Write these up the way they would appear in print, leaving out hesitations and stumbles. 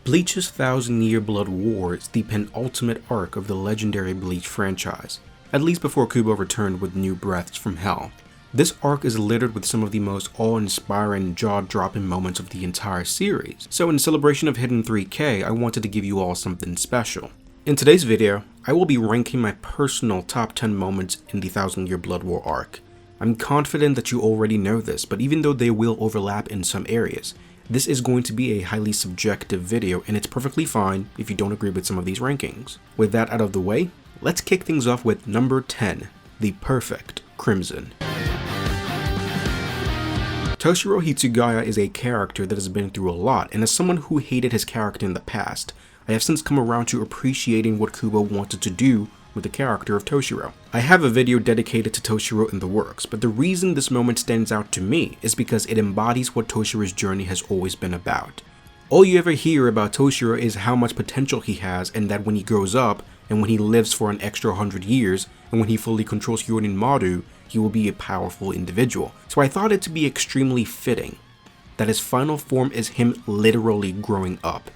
Bleach's Thousand-Year Blood War is the penultimate arc of the legendary Bleach franchise, at least before Kubo returned with new breaths from hell. This arc is littered with some of the most awe-inspiring, jaw-dropping moments of the entire series, so in celebration of Hidden 3K, I wanted to give you all something special. In today's video, I will be ranking my personal top 10 moments in the Thousand-Year Blood War arc. I'm confident that you already know this, but even though they will overlap in some areas, this is going to be a highly subjective video, and it's perfectly fine if you don't agree with some of these rankings. With that out of the way, let's kick things off with number 10, the perfect Crimson. Toshiro Hitsugaya is a character that has been through a lot, and as someone who hated his character in the past, I have since come around to appreciating what Kubo wanted to do with the character of Toshiro. I have a video dedicated to Toshiro in the works, but the reason this moment stands out to me is because it embodies what Toshiro's journey has always been about. All you ever hear about Toshiro is how much potential he has, and that when he grows up, and when he lives for an extra 100 years, and when he fully controls Hyorin Maru, he will be a powerful individual. So I thought it to be extremely fitting that his final form is him literally growing up.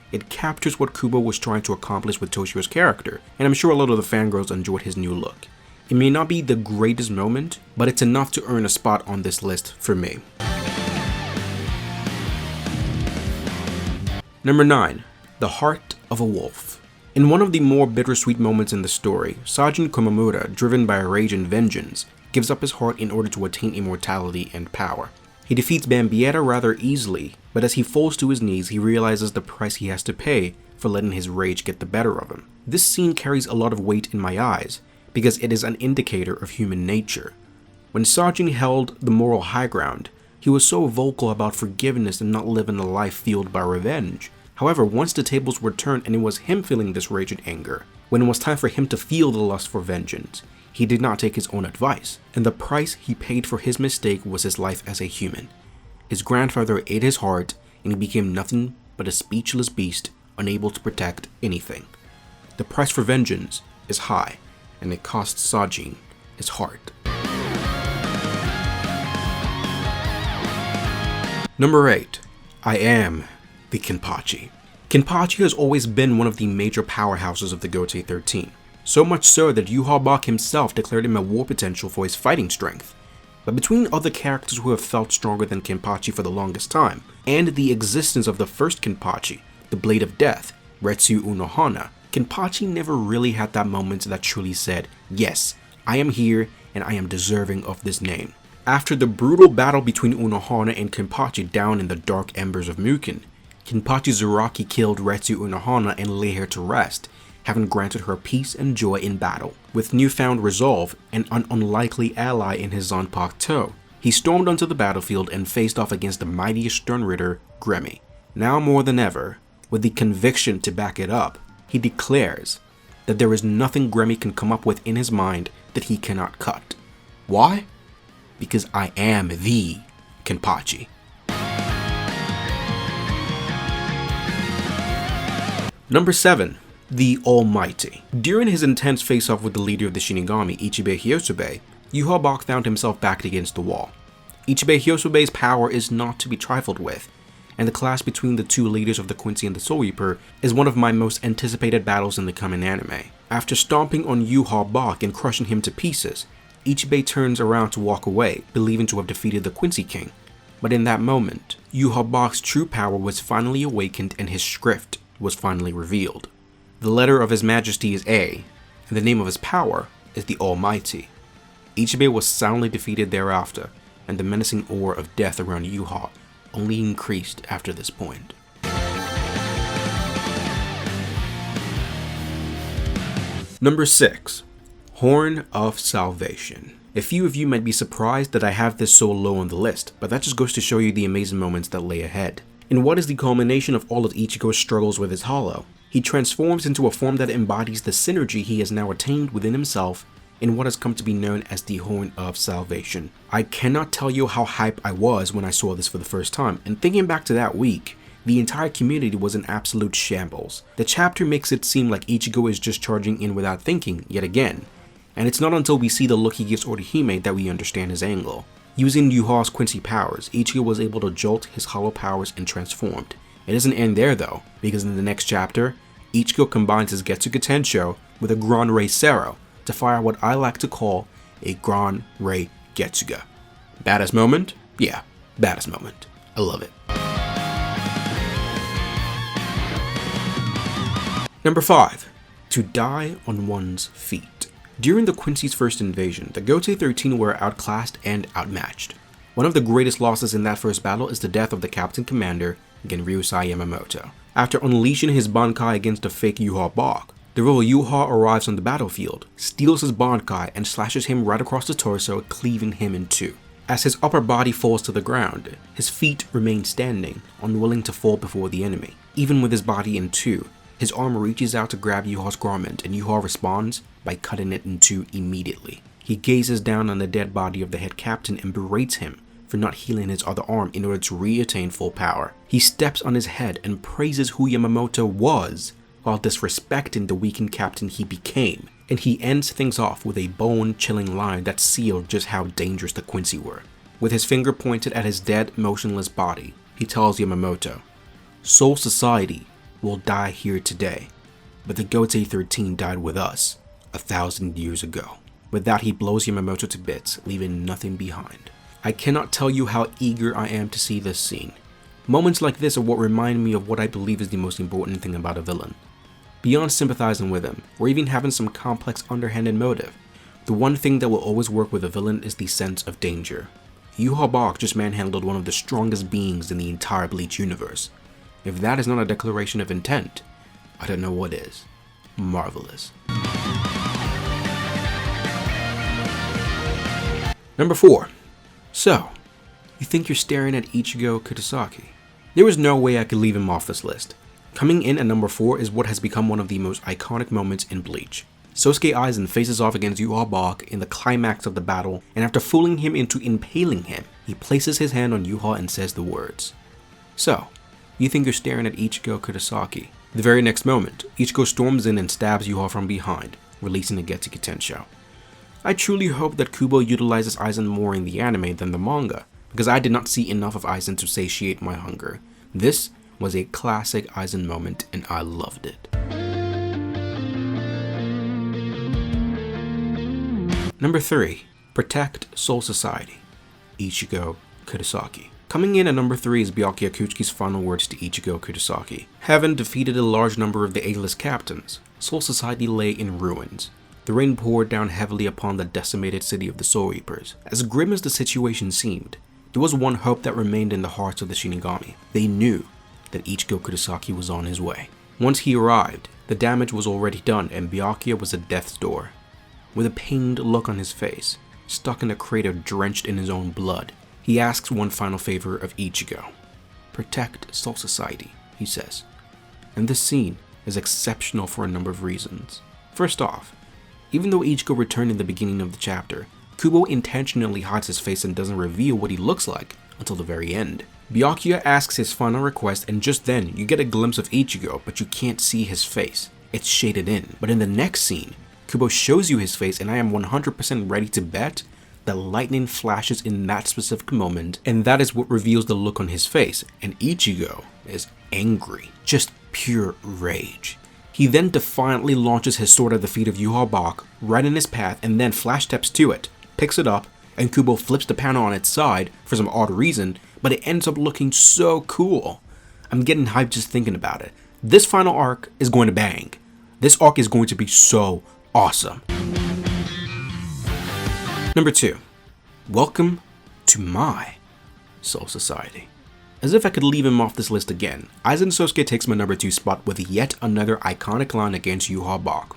It captures what Kubo was trying to accomplish with Toshiro's character, and I'm sure a lot of the fangirls enjoyed his new look. It may not be the greatest moment, but it's enough to earn a spot on this list for me. Number 9. The Heart of a Wolf. In one of the more bittersweet moments in the story, Sajin Komamura, driven by rage and vengeance, gives up his heart in order to attain immortality and power. He defeats Bambietta rather easily, but as he falls to his knees, he realizes the price he has to pay for letting his rage get the better of him. This scene carries a lot of weight in my eyes, because it is an indicator of human nature. When Sajin held the moral high ground, he was so vocal about forgiveness and not living a life fueled by revenge. However, once the tables were turned and it was him feeling this rage and anger, when it was time for him to feel the lust for vengeance, he did not take his own advice, and the price he paid for his mistake was his life as a human. His grandfather ate his heart, and he became nothing but a speechless beast, unable to protect anything. The price for vengeance is high, and it costs Sajin his heart. Number 8. I am the Kenpachi. Kenpachi has always been one of the major powerhouses of the Gotei 13. So much so that Yuha Bach himself declared him a war potential for his fighting strength. But between other characters who have felt stronger than Kenpachi for the longest time, and the existence of the first Kenpachi, the Blade of Death, Retsu Unohana, Kenpachi never really had that moment that truly said, yes, I am here and I am deserving of this name. After the brutal battle between Unohana and Kenpachi down in the dark embers of Mukin, Kenpachi Zaraki killed Retsu Unohana and lay her to rest, having granted her peace and joy in battle. With newfound resolve and an unlikely ally in his Zanpakuto, he stormed onto the battlefield and faced off against the mightiest Sternritter, Gremmy. Now more than ever, with the conviction to back it up, he declares that there is nothing Gremmy can come up with in his mind that he cannot cut. Why? Because I am the Kenpachi. Number 7. The Almighty. During his intense face-off with the leader of the Shinigami, Ichibe Hyosube, Yuha Bach found himself backed against the wall. Ichibe Hyosube's power is not to be trifled with, and the clash between the two leaders of the Quincy and the Soul Reaper is one of my most anticipated battles in the coming anime. After stomping on Yuha Bach and crushing him to pieces, Ichibe turns around to walk away, believing to have defeated the Quincy King. But in that moment, Yuha Bach's true power was finally awakened and his script was finally revealed. The letter of His Majesty is A, and the name of his power is the Almighty. Ichibe was soundly defeated thereafter, and the menacing aura of death around Yuha only increased after this point. Number 6. Horn of Salvation. A few of you might be surprised that I have this so low on the list, but that just goes to show you the amazing moments that lay ahead. In what is the culmination of all of Ichigo's struggles with his hollow, he transforms into a form that embodies the synergy he has now attained within himself in what has come to be known as the Horn of Salvation. I cannot tell you how hyped I was when I saw this for the first time, and thinking back to that week, the entire community was in absolute shambles. The chapter makes it seem like Ichigo is just charging in without thinking, yet again, and it's not until we see the look he gives Orihime that we understand his angle. Using Yuha's Quincy powers, Ichigo was able to jolt his hollow powers and transformed, It doesn't end there though, because in the next chapter, Ichigo combines his Getsuga Tensho with a Grand Rei Sero to fire what I like to call a Grand Rei Getsuga. Baddest moment? Yeah, baddest moment. I love it. Number 5. To die on one's feet. During the Quincy's first invasion, the Gotei 13 were outclassed and outmatched. One of the greatest losses in that first battle is the death of the captain commander, Genryusai Yamamoto. After unleashing his Bankai against the fake Yuha Bog, the real Yuha arrives on the battlefield, steals his Bankai, and slashes him right across the torso, cleaving him in two. As his upper body falls to the ground, his feet remain standing, unwilling to fall before the enemy. Even with his body in two, his arm reaches out to grab Yuha's garment, and Yuha responds by cutting it in two immediately. He gazes down on the dead body of the head captain and berates him for not healing his other arm in order to re-attain full power. He steps on his head and praises who Yamamoto was, while disrespecting the weakened captain he became, and he ends things off with a bone-chilling line that sealed just how dangerous the Quincy were. With his finger pointed at his dead, motionless body, he tells Yamamoto, "Soul Society will die here today, but the Gotei 13 died with us 1,000 years ago." With that, he blows Yamamoto to bits, leaving nothing behind. I cannot tell you how eager I am to see this scene. Moments like this are what remind me of what I believe is the most important thing about a villain. Beyond sympathizing with him, or even having some complex underhanded motive, the one thing that will always work with a villain is the sense of danger. Yuha Bog just manhandled one of the strongest beings in the entire Bleach universe. If that is not a declaration of intent, I don't know what is. Marvelous. Number 4. So, you think you're staring at Ichigo Kurosaki? There was no way I could leave him off this list. Coming in at number 4 is what has become one of the most iconic moments in Bleach. Sosuke Aizen faces off against Yuha Bog in the climax of the battle, and after fooling him into impaling him, he places his hand on Yuha and says the words, "So, you think you're staring at Ichigo Kurosaki?" The very next moment, Ichigo storms in and stabs Yuha from behind, releasing a Getsuga Tensho. I truly hope that Kubo utilizes Aizen more in the anime than the manga, because I did not see enough of Aizen to satiate my hunger. This was a classic Aizen moment and I loved it. Number 3. Protect Soul Society. Ichigo Kurosaki. Coming in at number 3 is Byakuya Kuchi's final words to Ichigo Kurosaki. Having defeated a large number of the A-list captains, Soul Society lay in ruins. The rain poured down heavily upon the decimated city of the Soul Reapers. As grim as the situation seemed, there was one hope that remained in the hearts of the Shinigami. They knew that Ichigo Kurosaki was on his way. Once he arrived, the damage was already done and Byakuya was at death's door. With a pained look on his face, stuck in a crater drenched in his own blood, he asks one final favor of Ichigo. "Protect Soul Society," he says. And this scene is exceptional for a number of reasons. First off, even though Ichigo returned in the beginning of the chapter, Kubo intentionally hides his face and doesn't reveal what he looks like until the very end. Byakuya asks his final request and just then you get a glimpse of Ichigo, but you can't see his face. It's shaded in. But in the next scene, Kubo shows you his face and I am 100% ready to bet that lightning flashes in that specific moment, and that is what reveals the look on his face, and Ichigo is angry, just pure rage. He then defiantly launches his sword at the feet of Yuha Bog, right in his path, and then flash steps to it, picks it up, and Kubo flips the panel on its side for some odd reason, but it ends up looking so cool. I'm getting hyped just thinking about it. This final arc is going to bang. This arc is going to be so awesome. Number 2. Welcome to my Soul Society. As if I could leave him off this list again, Aizen Sosuke takes my number 2 spot with yet another iconic line against Yuha Bog.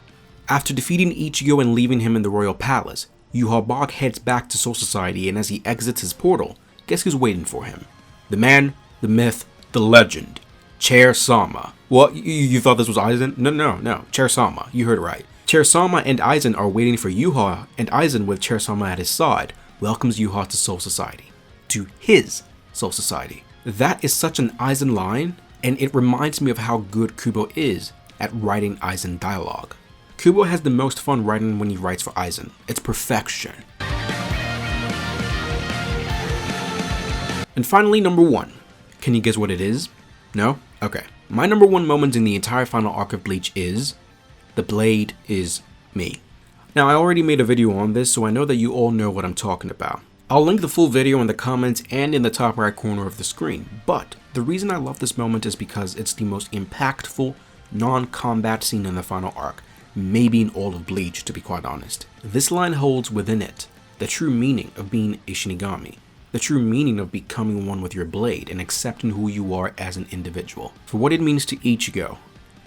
After defeating Ichigo and leaving him in the royal palace, Yuha Bog heads back to Soul Society, and as he exits his portal, guess who's waiting for him? The man, the myth, the legend, Chair Sama. What? You thought this was Aizen? No. Chair Sama. You heard it right. Chair Sama and Aizen are waiting for Yuha, and Aizen, with Chair Sama at his side, welcomes Yuha to Soul Society. To his Soul Society. That is such an Aizen line, and it reminds me of how good Kubo is at writing Aizen dialogue. Kubo has the most fun writing when he writes for Aizen. It's perfection. And finally, number 1. Can you guess what it is? No? Okay. My number one moment in the entire final arc of Bleach is the blade is me. Now, I already made a video on this, so I know that you all know what I'm talking about. I'll link the full video in the comments and in the top right corner of the screen, but the reason I love this moment is because it's the most impactful non-combat scene in the final arc, maybe in all of Bleach, to be quite honest. This line holds within it the true meaning of being a Shinigami, the true meaning of becoming one with your blade and accepting who you are as an individual. For what it means to Ichigo,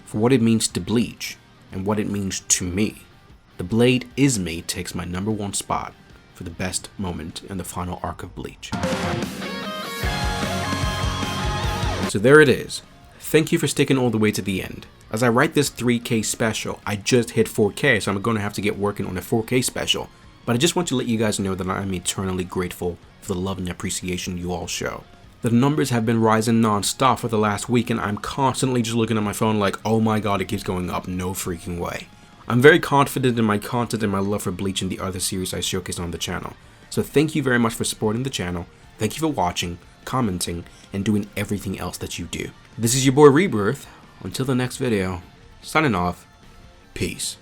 for what it means to Bleach, and what it means to me, the blade is me takes my number one spot for the best moment in the final arc of Bleach. So there it is. Thank you for sticking all the way to the end. As I write this 3K special, I just hit 4K, so I'm going to have to get working on a 4K special. But I just want to let you guys know that I am eternally grateful for the love and appreciation you all show. The numbers have been rising non-stop for the last week, and I'm constantly just looking at my phone like, oh my god, it keeps going up, no freaking way. I'm very confident in my content and my love for Bleach and the other series I showcase on the channel. So thank you very much for supporting the channel, thank you for watching, commenting, and doing everything else that you do. This is your boy Rebirth. Until the next video, signing off, peace.